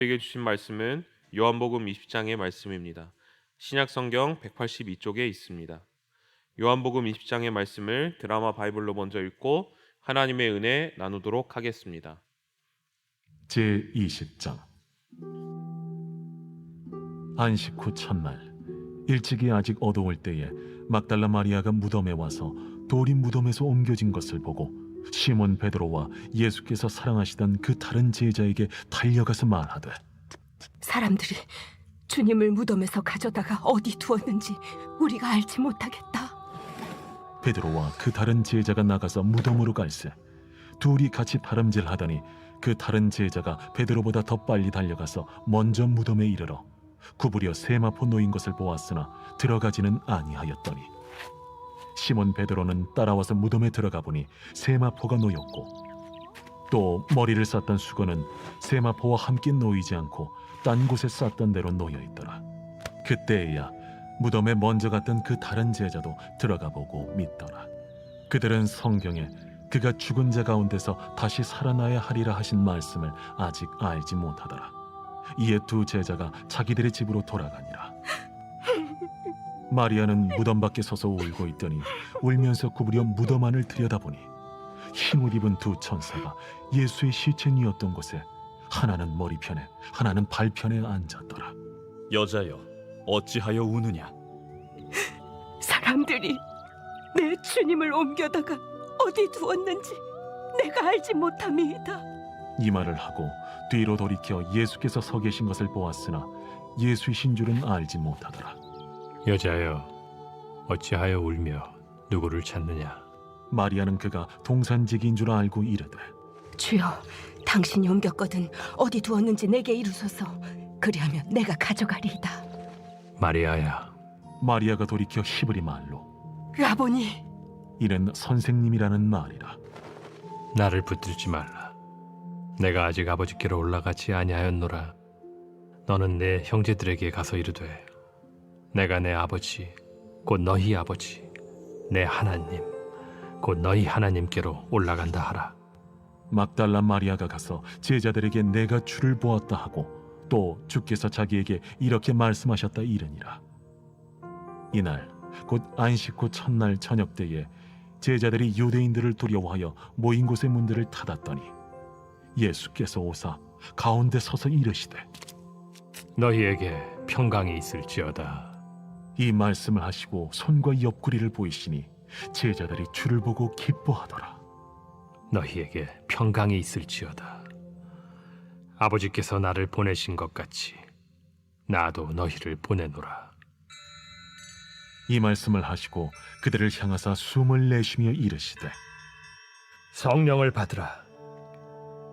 우리에게 주신 말씀은 요한복음 20장의 말씀입니다. 신약 성경 182쪽에 있습니다. 요한복음 20장의 말씀을 드라마 바이블로 먼저 읽고 하나님의 은혜 나누도록 하겠습니다. 제20장. 안식 후 첫날 일찍이 아직 어두울 때에 막달라 마리아가 무덤에 와서 돌이 무덤에서 옮겨진 것을 보고 시몬 베드로와 예수께서 사랑하시던 그 다른 제자에게 달려가서 말하되, 사람들이 주님을 무덤에서 가져다가 어디 두었는지 우리가 알지 못하겠다. 베드로와 그 다른 제자가 나가서 무덤으로 갈새 둘이 같이 다름질하더니 그 다른 제자가 베드로보다 더 빨리 달려가서 먼저 무덤에 이르러 구부려 세마포 놓인 것을 보았으나 들어가지는 아니하였더니 시몬 베드로는 따라와서 무덤에 들어가 보니 세마포가 놓였고 또 머리를 쌌던 수건은 세마포와 함께 놓이지 않고 딴 곳에 쌌던 대로 놓여 있더라. 그때에야 무덤에 먼저 갔던 그 다른 제자도 들어가 보고 믿더라. 그들은 성경에 그가 죽은 자 가운데서 다시 살아나야 하리라 하신 말씀을 아직 알지 못하더라. 이에 두 제자가 자기들의 집으로 돌아가니라. 마리아는 무덤 밖에 서서 울고 있더니 울면서 구부려 무덤 안을 들여다보니 흰옷 입은 두 천사가 예수의 시체 뉘었던 곳에 하나는 머리편에 하나는 발편에 앉았더라. 여자여, 어찌하여 우느냐? 사람들이 내 주님을 옮겨다가 어디 두었는지 내가 알지 못함이이다. 이 말을 하고 뒤로 돌이켜 예수께서 서 계신 것을 보았으나 예수이신 줄은 알지 못하더라. 여자여, 어찌하여 울며 누구를 찾느냐? 마리아는 그가 동산지기인 줄 알고 이르되, 주여, 당신이 옮겼거든 어디 두었는지 내게 이루소서. 그리하면 내가 가져가리이다. 마리아야. 마리아가 돌이켜 히브리 말로 라보니, 이는 선생님이라는 말이라. 나를 붙들지 말라. 내가 아직 아버지께로 올라가지 아니하였노라. 너는 내 형제들에게 가서 이르되, 내가 내 아버지 곧 너희 아버지 내 하나님 곧 너희 하나님께로 올라간다 하라. 막달라 마리아가 가서 제자들에게 내가 주를 보았다 하고 또 주께서 자기에게 이렇게 말씀하셨다 이르니라. 이날 곧 안식 후 첫날 저녁 때에 제자들이 유대인들을 두려워하여 모인 곳의 문들을 닫았더니 예수께서 오사 가운데 서서 이르시되, 너희에게 평강이 있을지어다. 이 말씀을 하시고 손과 옆구리를 보이시니 제자들이 주를 보고 기뻐하더라. 너희에게 평강이 있을지어다. 아버지께서 나를 보내신 것 같이 나도 너희를 보내노라. 이 말씀을 하시고 그들을 향하사 숨을 내쉬며 이르시되, 성령을 받으라.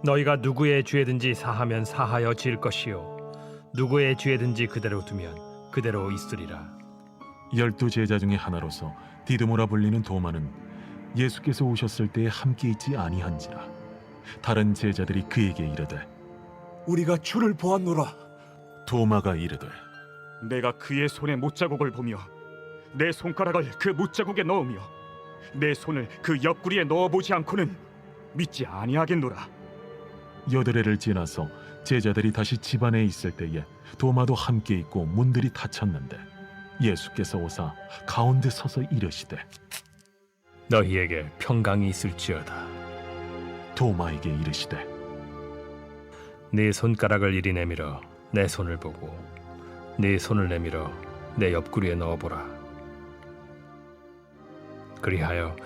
너희가 누구의 죄든지 사하면 사하여 질 것이요 누구의 죄든지 그대로 두면 그대로 있으리라. 12 제자 중에 하나로서 디드모라 불리는 도마는 예수께서 오셨을 때에 함께 있지 아니한지라. 다른 제자들이 그에게 이르되, 우리가 주를 보았노라. 도마가 이르되, 내가 그의 손에 못자국을 보며 내 손가락을 그 못자국에 넣으며 내 손을 그 옆구리에 넣어보지 않고는 믿지 아니하겠노라. 여드레를 지나서 제자들이 다시 집 안에 있을 때에 도마도 함께 있고 문들이 닫혔는데 예수께서 오사 가운데 서서 이르시되, 너희에게 평강이 있을지어다. 도마에게 이르시되, 네 손가락을 이리 내밀어 내 손을 보고 네 손을 내밀어 내 옆구리에 넣어보라. 그리하여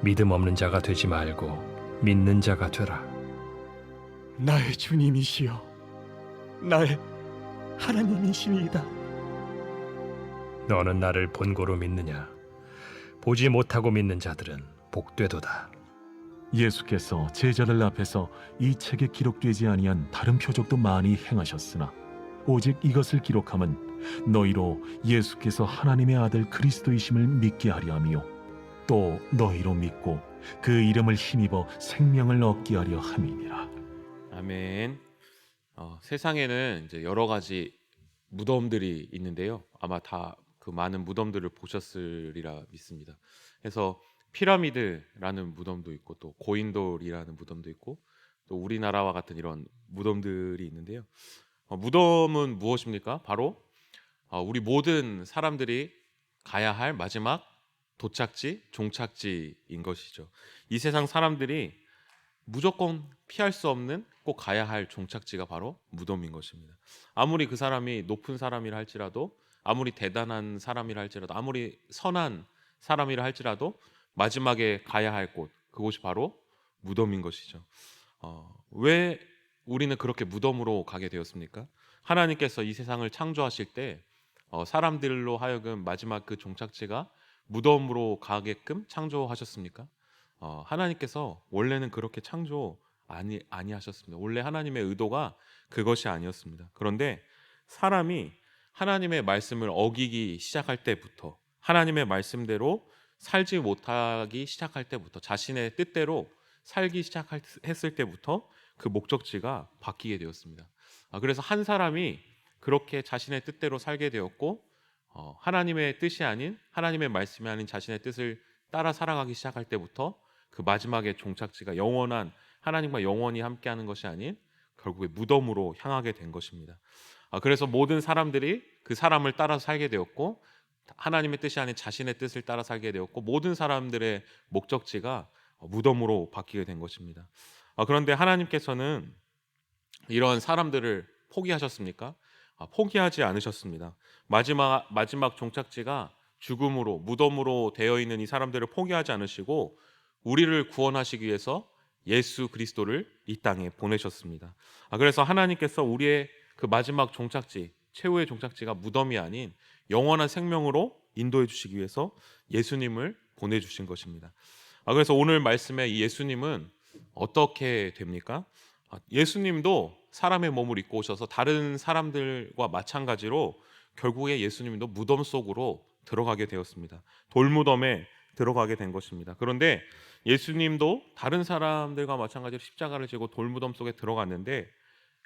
믿음 없는 자가 되지 말고 믿는 자가 되라. 나의 주님이시여, 나의 하나님이시니이다. 너는 나를 본고로 믿느냐? 보지 못하고 믿는 자들은 복되도다. 예수께서 제자들 앞에서 이 책에 기록되지 아니한 다른 표적도 많이 행하셨으나 오직 이것을 기록함은 너희로 예수께서 하나님의 아들 그리스도이심을 믿게 하려 함이요 또 너희로 믿고 그 이름을 힘입어 생명을 얻게 하려 함이니라. 아멘. 세상에는 이제 여러 가지 무덤들이 있는데요. 아마 다 그 많은 무덤들을 보셨으리라 믿습니다. 그래서 피라미드라는 무덤도 있고 또 고인돌이라는 무덤도 있고 또 우리나라와 같은 이런 무덤들이 있는데요. 무덤은 무엇입니까? 바로 우리 모든 사람들이 가야 할 마지막 도착지, 종착지인 것이죠. 이 세상 사람들이 무조건 피할 수 없는 꼭 가야 할 종착지가 바로 무덤인 것입니다. 아무리 그 사람이 높은 사람이라 할지라도, 아무리 대단한 사람이라 할지라도, 아무리 선한 사람이라 할지라도 마지막에 가야 할 곳, 그곳이 바로 무덤인 것이죠. 왜 우리는 그렇게 무덤으로 가게 되었습니까? 하나님께서 이 세상을 창조하실 때 사람들로 하여금 마지막 그 종착지가 무덤으로 가게끔 창조하셨습니까? 하나님께서 원래는 그렇게 창조 아니하셨습니다. 원래 하나님의 의도가 그것이 아니었습니다. 그런데 사람이 하나님의 말씀을 어기기 시작할 때부터, 하나님의 말씀대로 살지 못하기 시작할 때부터, 자신의 뜻대로 살기 시작했을 때부터 그 목적지가 바뀌게 되었습니다. 그래서 한 사람이 그렇게 자신의 뜻대로 살게 되었고, 하나님의 뜻이 아닌, 하나님의 말씀이 아닌 자신의 뜻을 따라 살아가기 시작할 때부터 그 마지막의 종착지가 영원한, 하나님과 영원히 함께하는 것이 아닌 결국에 무덤으로 향하게 된 것입니다. 그래서 모든 사람들이 그 사람을 따라 살게 되었고, 하나님의 뜻이 아닌 자신의 뜻을 따라 살게 되었고, 모든 사람들의 목적지가 무덤으로 바뀌게 된 것입니다. 그런데 하나님께서는 이러한 사람들을 포기하셨습니까? 포기하지 않으셨습니다. 마지막 종착지가 죽음으로, 무덤으로 되어 있는 이 사람들을 포기하지 않으시고 우리를 구원하시기 위해서 예수 그리스도를 이 땅에 보내셨습니다. 그래서 하나님께서 우리의 그 마지막 종착지, 최후의 종착지가 무덤이 아닌 영원한 생명으로 인도해 주시기 위해서 예수님을 보내주신 것입니다. 그래서 오늘 말씀에 이 예수님은 어떻게 됩니까? 예수님도 사람의 몸을 입고 오셔서 다른 사람들과 마찬가지로 결국에 예수님도 무덤 속으로 들어가게 되었습니다. 돌무덤에 들어가게 된 것입니다. 그런데 예수님도 다른 사람들과 마찬가지로 십자가를 지고 돌무덤 속에 들어갔는데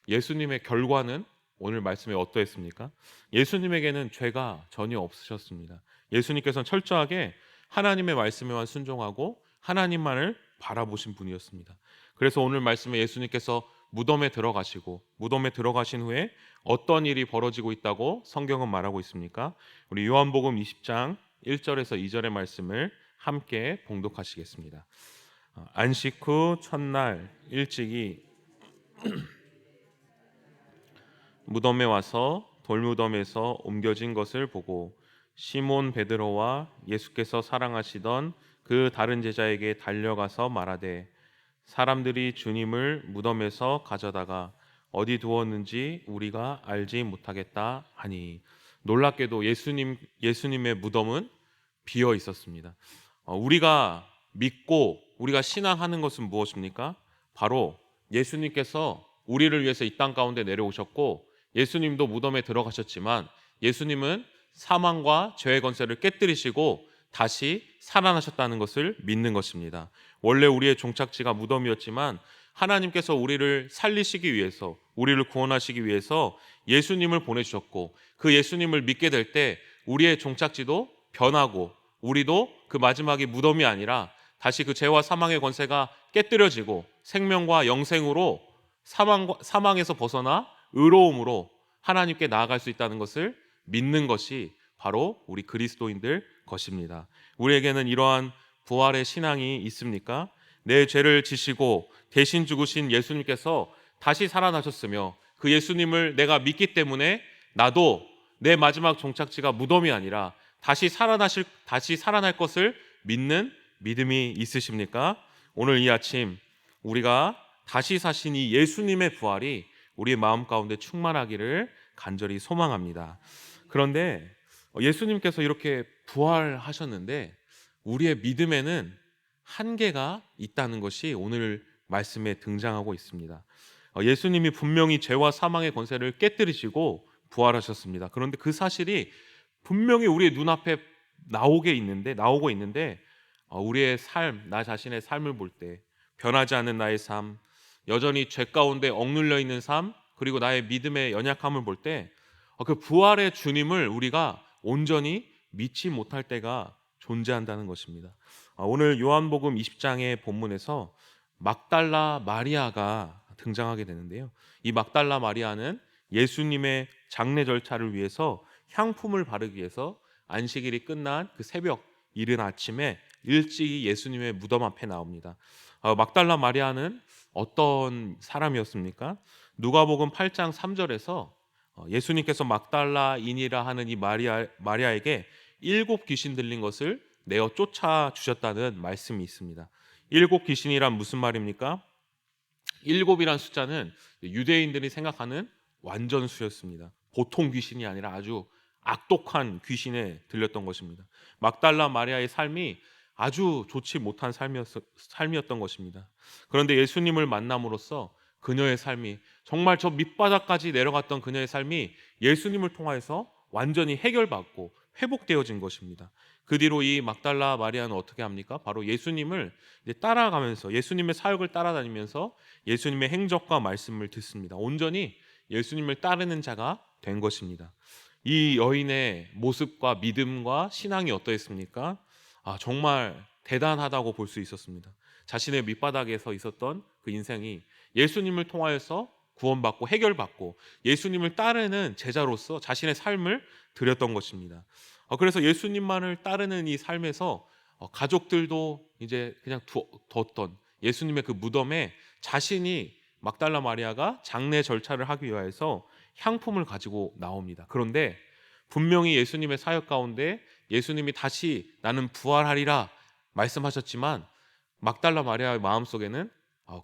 예수님의 결과는 오늘 말씀에 어떠했습니까? 예수님에게는 죄가 전혀 없으셨습니다. 예수님께서는 철저하게 하나님의 말씀에만 순종하고 하나님만을 바라보신 분이었습니다. 그래서 오늘 말씀에 예수님께서 무덤에 들어가시고, 무덤에 들어가신 후에 어떤 일이 벌어지고 있다고 성경은 말하고 있습니까? 우리 요한복음 20장 1절에서 2절의 말씀을 함께 봉독하시겠습니다. 안식 후 첫날 일찍이 무덤에 와서 돌무덤에서 옮겨진 것을 보고 시몬 베드로와 예수께서 사랑하시던 그 다른 제자에게 달려가서 말하되 사람들이 주님을 무덤에서 가져다가 어디 두었는지 우리가 알지 못하겠다 하니, 놀랍게도 예수님의 무덤은 비어 있었습니다. 우리가 믿고 우리가 신앙하는 것은 무엇입니까? 바로 예수님께서 우리를 위해서 이 땅 가운데 내려오셨고, 예수님도 무덤에 들어가셨지만 예수님은 사망과 죄의 권세를 깨뜨리시고 다시 살아나셨다는 것을 믿는 것입니다. 원래 우리의 종착지가 무덤이었지만 하나님께서 우리를 살리시기 위해서, 우리를 구원하시기 위해서 예수님을 보내주셨고, 그 예수님을 믿게 될 때 우리의 종착지도 변하고 우리도 그 마지막이 무덤이 아니라 다시 그 죄와 사망의 권세가 깨뜨려지고 생명과 영생으로 사망에서 벗어나 의로움으로 하나님께 나아갈 수 있다는 것을 믿는 것이 바로 우리 그리스도인들 것입니다. 우리에게는 이러한 부활의 신앙이 있습니까? 내 죄를 지시고 대신 죽으신 예수님께서 다시 살아나셨으며 그 예수님을 내가 믿기 때문에 나도 내 마지막 종착지가 무덤이 아니라 다시 살아날 것을 믿는 믿음이 있으십니까? 오늘 이 아침 우리가 다시 사신 이 예수님의 부활이 우리의 마음 가운데 충만하기를 간절히 소망합니다. 그런데 예수님께서 이렇게 부활하셨는데 우리의 믿음에는 한계가 있다는 것이 오늘 말씀에 등장하고 있습니다. 예수님이 분명히 죄와 사망의 권세를 깨뜨리시고 부활하셨습니다. 그런데 그 사실이 분명히 우리의 눈앞에 나오고 있는데 우리의 삶, 나 자신의 삶을 볼 때 변하지 않는 나의 삶, 여전히 죄 가운데 억눌려 있는 삶, 그리고 나의 믿음의 연약함을 볼 때 그 부활의 주님을 우리가 온전히 믿지 못할 때가 존재한다는 것입니다. 오늘 요한복음 20장의 본문에서 막달라 마리아가 등장하게 되는데요. 이 막달라 마리아는 예수님의 장례 절차를 위해서 향품을 바르기 위해서 안식일이 끝난 그 새벽 이른 아침에 일찍이 예수님의 무덤 앞에 나옵니다. 막달라 마리아는 어떤 사람이었습니까? 누가복음 8장 3절에서 예수님께서 막달라인이라 하는 이 마리아에게 7 귀신 들린 것을 내어 쫓아 주셨다는 말씀이 있습니다. 7 귀신이란 무슨 말입니까? 7이란 숫자는 유대인들이 생각하는 완전수였습니다. 보통 귀신이 아니라 아주 악독한 귀신에 들렸던 것입니다. 막달라 마리아의 삶이 아주 좋지 못한 삶이었던 것입니다. 그런데 예수님을 만남으로써 그녀의 삶이, 정말 저 밑바닥까지 내려갔던 그녀의 삶이 예수님을 통하여서 완전히 해결받고 회복되어진 것입니다. 그 뒤로 이 막달라 마리아는 어떻게 합니까? 바로 예수님을 이제 따라가면서, 예수님의 사역을 따라다니면서 예수님의 행적과 말씀을 듣습니다. 온전히 예수님을 따르는 자가 된 것입니다. 이 여인의 모습과 믿음과 신앙이 어떠했습니까? 정말 대단하다고 볼 수 있었습니다. 자신의 밑바닥에서 있었던 그 인생이 예수님을 통하여서 구원받고 해결받고 예수님을 따르는 제자로서 자신의 삶을 드렸던 것입니다. 그래서 예수님만을 따르는 이 삶에서 가족들도 이제 그냥 뒀던 예수님의 그 무덤에 자신이, 막달라 마리아가 장례 절차를 하기 위해서 향품을 가지고 나옵니다. 그런데 분명히 예수님의 사역 가운데 예수님이 다시 나는 부활하리라 말씀하셨지만 막달라 마리아의 마음속에는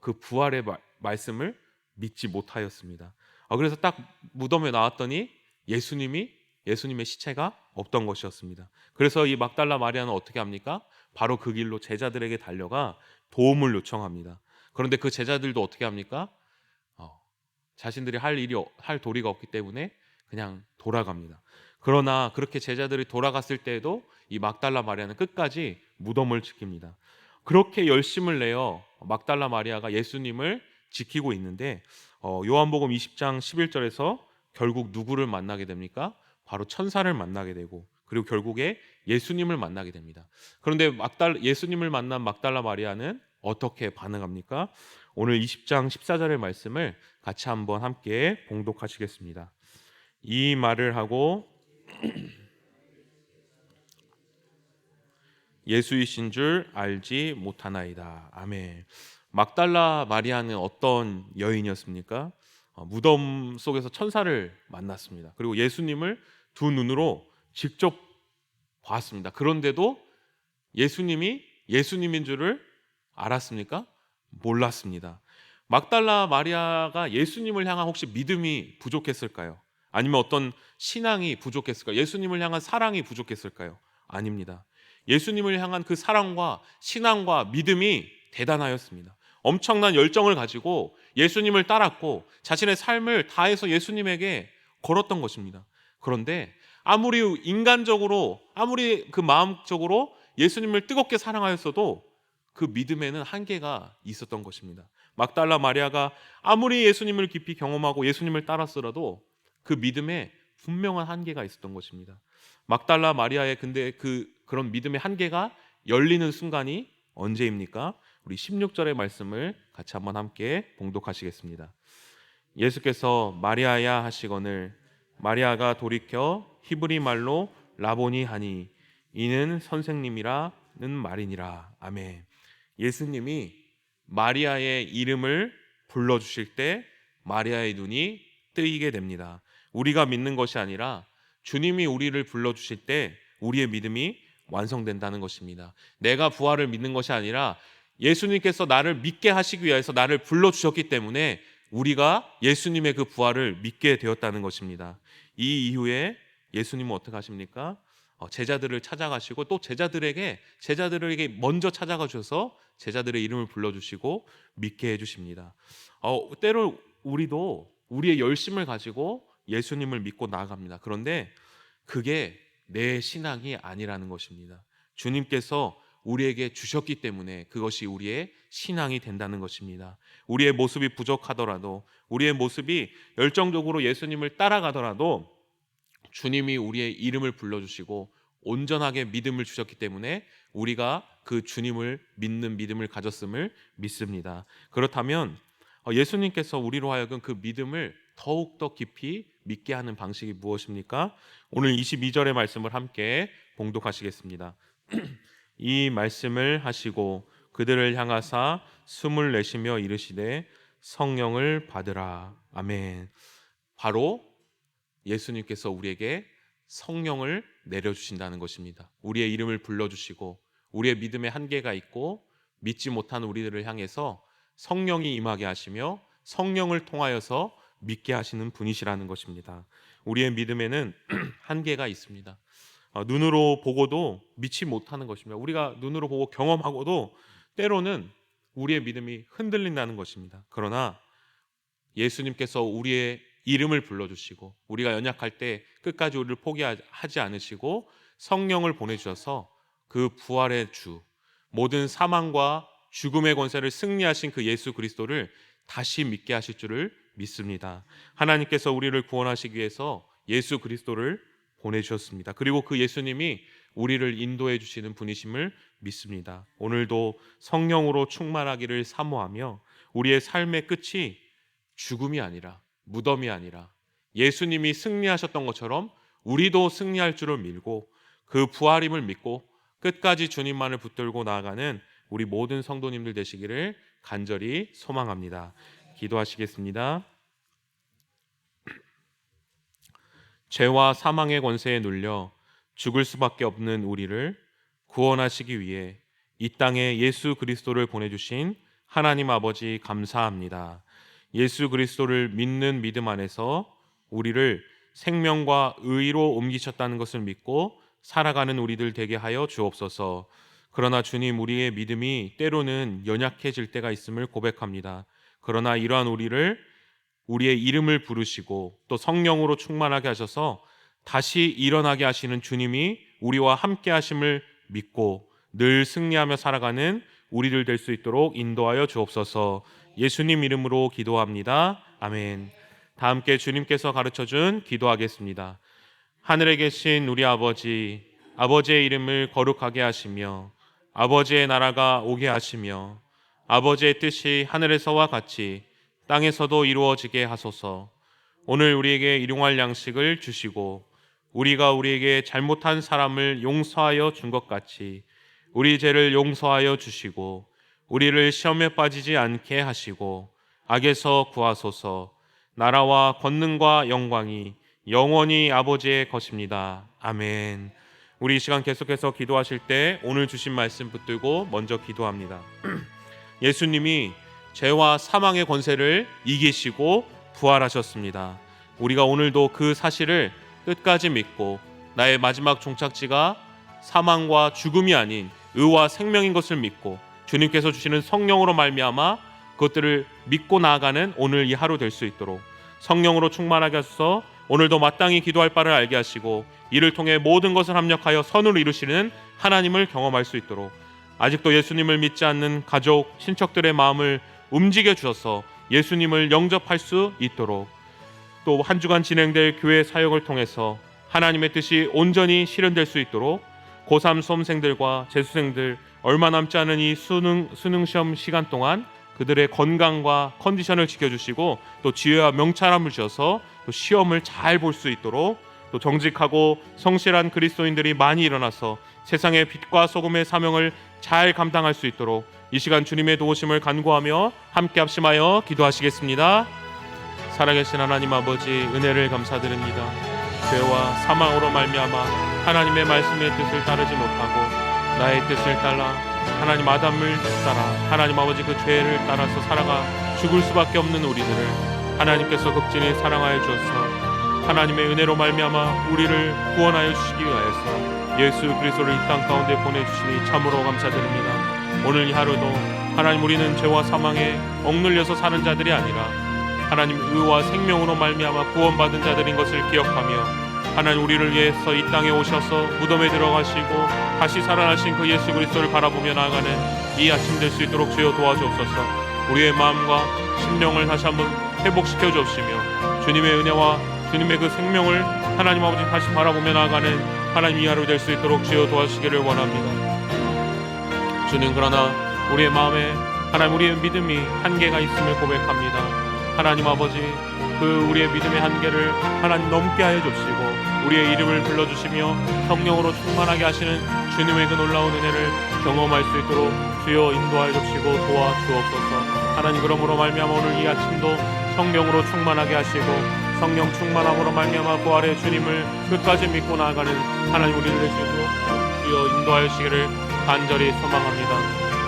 그 부활의 말씀을 믿지 못하였습니다. 그래서 딱 무덤에 나왔더니 예수님의 시체가 없던 것이었습니다. 그래서 이 막달라 마리아는 어떻게 합니까? 바로 그 길로 제자들에게 달려가 도움을 요청합니다. 그런데 그 제자들도 어떻게 합니까? 자신들이 할 도리가 없기 때문에 그냥 돌아갑니다. 그러나 그렇게 제자들이 돌아갔을 때에도 이 막달라 마리아는 끝까지 무덤을 지킵니다. 그렇게 열심을 내어 막달라 마리아가 예수님을 지키고 있는데 요한복음 20장 11절에서 결국 누구를 만나게 됩니까? 바로 천사를 만나게 되고, 그리고 결국에 예수님을 만나게 됩니다. 그런데 예수님을 만난 막달라 마리아는 어떻게 반응합니까? 오늘 20장 14절의 말씀을 같이 한번 함께 봉독하시겠습니다. 이 말을 하고 예수이신 줄 알지 못하나이다. 아멘. 막달라 마리아는 어떤 여인이었습니까? 무덤 속에서 천사를 만났습니다. 그리고 예수님을 두 눈으로 직접 봤습니다. 그런데도 예수님이 예수님인 줄을 알았습니까? 몰랐습니다. 막달라 마리아가 예수님을 향한 혹시 믿음이 부족했을까요? 아니면 어떤 신앙이 부족했을까요? 예수님을 향한 사랑이 부족했을까요? 아닙니다. 예수님을 향한 그 사랑과 신앙과 믿음이 대단하였습니다. 엄청난 열정을 가지고 예수님을 따랐고 자신의 삶을 다해서 예수님에게 걸었던 것입니다. 그런데 아무리 인간적으로, 아무리 그 마음적으로 예수님을 뜨겁게 사랑하였어도 그 믿음에는 한계가 있었던 것입니다. 막달라 마리아가 아무리 예수님을 깊이 경험하고 예수님을 따랐더라도 그 믿음에 분명한 한계가 있었던 것입니다. 막달라 마리아의 근데 그런 믿음의 한계가 열리는 순간이 언제입니까? 우리 16절의 말씀을 같이 한번 함께 봉독하시겠습니다. 예수께서 마리아야 하시거늘 마리아가 돌이켜 히브리 말로 라보니 하니 이는 선생님이라는 말이니라. 아멘. 예수님이 마리아의 이름을 불러주실 때 마리아의 눈이 뜨이게 됩니다. 우리가 믿는 것이 아니라 주님이 우리를 불러주실 때 우리의 믿음이 완성된다는 것입니다. 내가 부활을 믿는 것이 아니라 예수님께서 나를 믿게 하시기 위해서 나를 불러주셨기 때문에 우리가 예수님의 그 부활을 믿게 되었다는 것입니다. 이 이후에 예수님은 어떻게 하십니까? 제자들을 찾아가시고 또 제자들에게 먼저 찾아가 주셔서 제자들의 이름을 불러주시고 믿게 해주십니다. 때로 우리도 우리의 열심을 가지고 예수님을 믿고 나아갑니다. 그런데 그게 내 신앙이 아니라는 것입니다. 주님께서 우리에게 주셨기 때문에 그것이 우리의 신앙이 된다는 것입니다. 우리의 모습이 부족하더라도, 우리의 모습이 열정적으로 예수님을 따라가더라도 주님이 우리의 이름을 불러주시고 온전하게 믿음을 주셨기 때문에 우리가 그 주님을 믿는 믿음을 가졌음을 믿습니다. 그렇다면 예수님께서 우리로 하여금 그 믿음을 더욱더 깊이 믿게 하는 방식이 무엇입니까? 오늘 22절의 말씀을 함께 봉독하시겠습니다. 이 말씀을 하시고 그들을 향하사 숨을 내쉬며 이르시되 성령을 받으라. 아멘. 바로 예수님께서 우리에게 성령을 내려주신다는 것입니다. 우리의 이름을 불러주시고 우리의 믿음에 한계가 있고 믿지 못한 우리들을 향해서 성령이 임하게 하시며 성령을 통하여서 믿게 하시는 분이시라는 것입니다. 우리의 믿음에는 한계가 있습니다. 눈으로 보고도 믿지 못하는 것입니다. 우리가 눈으로 보고 경험하고도 때로는 우리의 믿음이 흔들린다는 것입니다. 그러나 예수님께서 우리의 이름을 불러주시고 우리가 연약할 때 끝까지 우리를 포기하지 않으시고 성령을 보내주셔서 그 부활의 주, 모든 사망과 죽음의 권세를 승리하신 그 예수 그리스도를 다시 믿게 하실 줄을 믿습니다. 하나님께서 우리를 구원하시기 위해서 예수 그리스도를 보내주셨습니다. 그리고 그 예수님이 우리를 인도해 주시는 분이심을 믿습니다. 오늘도 성령으로 충만하기를 사모하며 우리의 삶의 끝이 죽음이 아니라 무덤이 아니라 예수님이 승리하셨던 것처럼 우리도 승리할 줄을 믿고 그 부활임을 믿고 끝까지 주님만을 붙들고 나아가는 우리 모든 성도님들 되시기를 간절히 소망합니다. 기도하시겠습니다. 죄와 사망의 권세에 눌려 죽을 수밖에 없는 우리를 구원하시기 위해 이 땅에 예수 그리스도를 보내주신 하나님 아버지 감사합니다. 예수 그리스도를 믿는 믿음 안에서 우리를 생명과 의로 옮기셨다는 것을 믿고 살아가는 우리들 되게 하여 주옵소서. 그러나 주님, 우리의 믿음이 때로는 연약해질 때가 있음을 고백합니다. 그러나 이러한 우리의 이름을 부르시고 또 성령으로 충만하게 하셔서 다시 일어나게 하시는 주님이 우리와 함께 하심을 믿고 늘 승리하며 살아가는 우리들 될 수 있도록 인도하여 주옵소서. 예수님 이름으로 기도합니다. 아멘. 다 함께 주님께서 가르쳐준 기도하겠습니다. 하늘에 계신 우리 아버지, 아버지의 이름을 거룩하게 하시며 아버지의 나라가 오게 하시며 아버지의 뜻이 하늘에서와 같이 땅에서도 이루어지게 하소서. 오늘 우리에게 일용할 양식을 주시고 우리가 우리에게 잘못한 사람을 용서하여 준 것 같이 우리 죄를 용서하여 주시고 우리를 시험에 빠지지 않게 하시고 악에서 구하소서. 나라와 권능과 영광이 영원히 아버지의 것입니다. 아멘. 우리 이 시간 계속해서 기도하실 때 오늘 주신 말씀 붙들고 먼저 기도합니다. 예수님이 죄와 사망의 권세를 이기시고 부활하셨습니다. 우리가 오늘도 그 사실을 끝까지 믿고 나의 마지막 종착지가 사망과 죽음이 아닌 의와 생명인 것을 믿고 주님께서 주시는 성령으로 말미암아 그것들을 믿고 나아가는 오늘 이 하루 될 수 있도록 성령으로 충만하게 하소서. 오늘도 마땅히 기도할 바를 알게 하시고 이를 통해 모든 것을 합력하여 선을 이루시는 하나님을 경험할 수 있도록 아직도 예수님을 믿지 않는 가족, 친척들의 마음을 움직여 주셔서 예수님을 영접할 수 있도록 또 한 주간 진행될 교회 사역을 통해서 하나님의 뜻이 온전히 실현될 수 있도록 고3 수험생들과 재수생들 얼마 남지 않은 이 수능 시험 시간 동안 그들의 건강과 컨디션을 지켜주시고 또 지혜와 명철함을 주셔서 또 시험을 잘 볼 수 있도록 또 정직하고 성실한 그리스도인들이 많이 일어나서 세상의 빛과 소금의 사명을 잘 감당할 수 있도록 이 시간 주님의 도우심을 간구하며 함께 합심하여 기도하시겠습니다. 살아계신 하나님 아버지, 은혜를 감사드립니다. 죄와 사망으로 말미암아 하나님의 말씀의 뜻을 따르지 못하고 나의 뜻을 따라 하나님 아담을 따라 하나님 아버지 그 죄를 따라서 살아가 죽을 수밖에 없는 우리들을 하나님께서 극진히 사랑하여 주셔서 하나님의 은혜로 말미암아 우리를 구원하여 주시기 위하여서 예수 그리스도를 이 땅 가운데 보내주시니 참으로 감사드립니다. 오늘 이 하루도 하나님, 우리는 죄와 사망에 억눌려서 사는 자들이 아니라 하나님 의와 생명으로 말미암아 구원받은 자들인 것을 기억하며 하나님, 우리를 위해서 이 땅에 오셔서 무덤에 들어가시고 다시 살아나신 그 예수 그리스도를 바라보며 나아가는 이 아침 될 수 있도록 주여 도와주옵소서. 우리의 마음과 심령을 다시 한번 회복시켜 주옵시며 주님의 은혜와 주님의 그 생명을 하나님 아버지 다시 바라보며 나아가는 하나님 이 하루 될 수 있도록 주여 도와주시기를 원합니다. 주님, 그러나 우리의 마음에 하나님, 우리의 믿음이 한계가 있음을 고백합니다. 하나님 아버지, 그 우리의 믿음의 한계를 하나님 넘게 하여 주시고 우리의 이름을 불러주시며 성령으로 충만하게 하시는 주님의 그 놀라운 은혜를 경험할 수 있도록 주여 인도하여 주시고 도와주옵소서. 하나님, 그러므로 말미암아 오늘 이 아침도 성령으로 충만하게 하시고 성령 충만함으로 말미암아 부활의 주님을 끝까지 믿고 나아가는 하나님 우리를 되시도록 주여 인도하여 주시기를 간절히 소망합니다.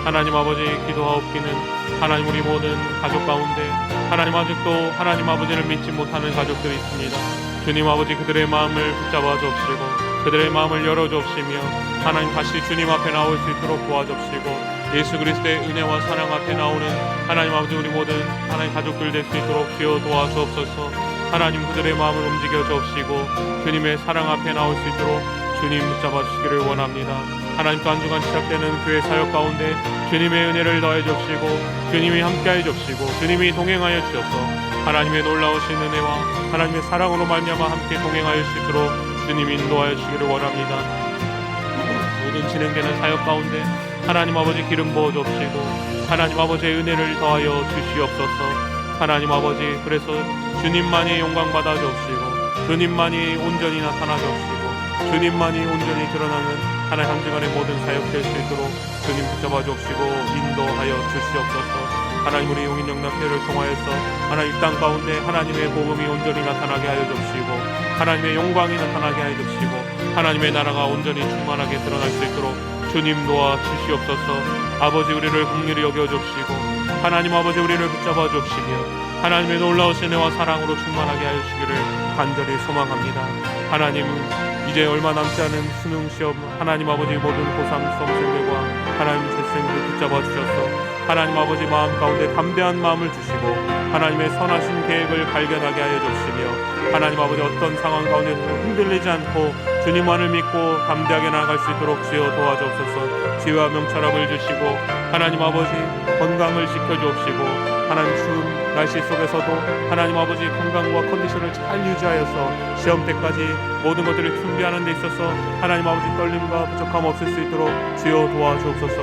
하나님 아버지, 기도하옵기는 하나님 우리 모든 가족 가운데 하나님 아직도 하나님 아버지를 믿지 못하는 가족들이 있습니다. 주님 아버지, 그들의 마음을 붙잡아 주옵시고 그들의 마음을 열어 주옵시며 하나님 다시 주님 앞에 나올 수 있도록 도와주옵시고 예수 그리스도의 은혜와 사랑 앞에 나오는 하나님 아버지 우리 모든 하나님 가족들 될 수 있도록 주여 도와주옵소서. 하나님, 그들의 마음을 움직여 주옵시고 주님의 사랑 앞에 나올 수 있도록 주님 붙잡아 주시기를 원합니다. 하나님, 또 한 주간 시작되는 교회 사역 가운데 주님의 은혜를 더해 주옵시고 주님이 함께하여 주옵시고 주님이 동행하여 주셔서 하나님의 놀라우신 은혜와 하나님의 사랑으로 말미암아 함께 동행하여 주시도록 주님 인도하여 주시기를 원합니다. 모든 진행되는 사역 가운데 하나님 아버지 기름 부어 주옵시고 하나님 아버지의 은혜를 더하여 주시옵소서. 하나님 아버지, 그래서 주님만이 영광 받아 주옵시고 주님만이 온전히 나타나 주옵시고 주님만이 온전히 드러나는 하나님 한 주간의 모든 사역 될 수 있도록 주님 붙잡아 주옵시고 인도하여 주시옵소서. 하나님, 우리 용인 영남교회를 통하여서 하나님 이 땅 가운데 하나님의 복음이 온전히 나타나게 하여 주옵시고 하나님의 영광이 나타나게 하여 주옵시고 하나님의 나라가 온전히 충만하게 드러날 수 있도록 주님 도와 주시옵소서. 아버지, 우리를 긍휼히 여겨 주옵시고 하나님 아버지 우리를 붙잡아 주옵시며 하나님의 놀라우신 은혜와 사랑으로 충만하게 하여 주시기를 간절히 소망합니다. 하나님, 이제 얼마 남지 않은 수능 시험 하나님 아버지 모든 고3 수험생들과 하나님 재생들 붙잡아 주셔서 하나님 아버지 마음 가운데 담대한 마음을 주시고 하나님의 선하신 계획을 발견하게 하여 주시며 하나님 아버지 어떤 상황 가운데서 흔들리지 않고 주님만을 믿고 담대하게 나아갈 수 있도록 주여 도와주옵소서. 지혜와 명철함을 주시고 하나님 아버지 건강을 지켜주옵시고 하나님 추운 날씨 속에서도 하나님 아버지 건강과 컨디션을 잘 유지하여서 시험 때까지 모든 것들을 준비하는 데 있어서 하나님 아버지 떨림과 부족함 없을 수 있도록 주여 도와주옵소서.